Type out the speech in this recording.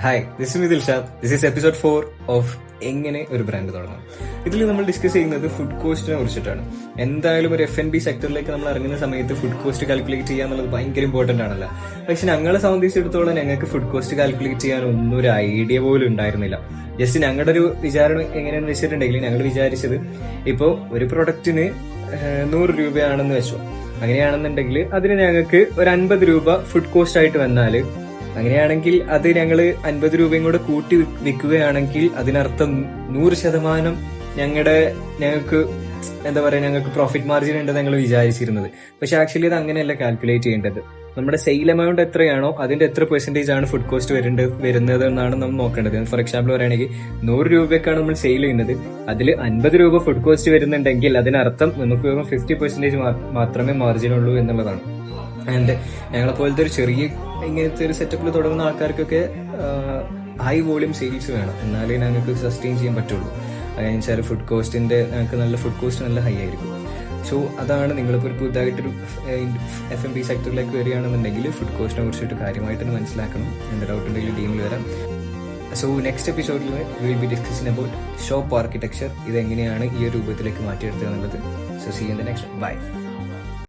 Hi, this is Dilshad. This is episode 4 of എങ്ങനെ ഒരു brand തുടങ്ങാം. ഇതിൽ നമ്മൾ ഡിസ്കസ് ചെയ്യുന്നത് ഫുഡ് കോസ്റ്റിനെ കുറിച്ചിട്ടാണ്. എന്തായാലും ഒരു F&B സെക്ടറിലേക്ക് നമ്മൾ ഇറങ്ങുന്ന സമയത്ത് ഫുഡ് കോസ്റ്റ് കാൽക്കുലേറ്റ് ചെയ്യുക എന്നുള്ളത് ഭയങ്കര ഇമ്പോർട്ടന്റ് ആണല്ലോ. പക്ഷെ ഞങ്ങളെ സംബന്ധിച്ചിടത്തോളം ഞങ്ങൾക്ക് ഫുഡ് കോസ്റ്റ് കാൽക്കുലേറ്റ് ചെയ്യാൻ ഒന്നും ഒരു ഐഡിയ പോലും ഉണ്ടായിരുന്നില്ല. ജസ്റ്റ് ഞങ്ങളുടെ ഒരു വിചാരം എങ്ങനെയാണെന്ന് വെച്ചിട്ടുണ്ടെങ്കിൽ ഞങ്ങൾ വിചാരിച്ചത് ഇപ്പോൾ ഒരു പ്രൊഡക്റ്റിന് 100 രൂപയാണെന്ന് വെച്ചോ. അങ്ങനെയാണെന്നുണ്ടെങ്കിൽ അതിന് ഞങ്ങൾക്ക് ഒരു 50 രൂപ ഫുഡ് കോസ്റ്റ് ആയിട്ട് വന്നാൽ, അങ്ങനെയാണെങ്കിൽ അത് ഞങ്ങൾ 50 രൂപയും കൂടെ കൂട്ടി വിൽക്കുകയാണെങ്കിൽ അതിനർത്ഥം 100% ഞങ്ങൾക്ക് എന്താ പറയാ, ഞങ്ങൾക്ക് പ്രോഫിറ്റ് മാർജിൻ ഉണ്ടെന്ന് ഞങ്ങൾ വിചാരിച്ചിരുന്നത്. പക്ഷെ ആക്ച്വലി അത് അങ്ങനെയല്ല കാൽക്കുലേറ്റ് ചെയ്യേണ്ടത്. നമ്മുടെ സെയിൽ എമൗണ്ട് എത്രയാണോ അതിന്റെ എത്ര പെർസെന്റേജ് ആണ് ഫുഡ് കോസ്റ്റ് വരുന്നത് എന്നാണ് നമ്മൾ നോക്കേണ്ടത്. ഫോർ എക്സാമ്പിൾ പറയുകയാണെങ്കിൽ 100 രൂപയ്ക്കാണ് നമ്മൾ സെയിൽ ചെയ്യുന്നത്, അതിൽ 50 രൂപ ഫുഡ് കോസ്റ്റ് വരുന്നുണ്ടെങ്കിൽ അതിനർത്ഥം നമുക്ക് 50% മാത്രമേ മാർജിൻ ഉള്ളൂ എന്നുള്ളതാണ്. ആൻഡ് ഞങ്ങളെ പോലത്തെ ഒരു ചെറിയ ഇങ്ങനത്തെ ഒരു സെറ്റപ്പിൽ തുടങ്ങുന്ന ആൾക്കാർക്കൊക്കെ ഹൈ വോളിയം സെയിൽസ് വേണം, എന്നാലേ ഞങ്ങൾക്ക് സസ്റ്റെയിൻ ചെയ്യാൻ പറ്റുള്ളൂ. അതിനനുസരിച്ചാൽ ഫുഡ് കോസ്റ്റിന്റെ ഞങ്ങൾക്ക് നല്ല ഫുഡ് കോസ്റ്റ് നല്ല ഹൈ ആയിരിക്കും. സോ അതാണ് നിങ്ങളിപ്പോൾ ഒരു പുതുതായിട്ടൊരു F&B സെക്ടറിലേക്ക് വരികയാണെന്നുണ്ടെങ്കിൽ ഫുഡ് കോസ്റ്റിനെ കുറിച്ചിട്ട് കാര്യമായിട്ടൊന്ന് മനസ്സിലാക്കണം. എൻ്റെ ഡൗട്ട് ഉണ്ടെങ്കിൽ ടീമിൽ വരാം. സോ നെക്സ്റ്റ് എപ്പിസോഡിൽ will be discussing about shop architecture. ഇതെങ്ങനെയാണ് ഈ ഒരു രൂപത്തിലേക്ക് മാറ്റിയെടുത്തത് എന്നുള്ളത്. So see in the next. By.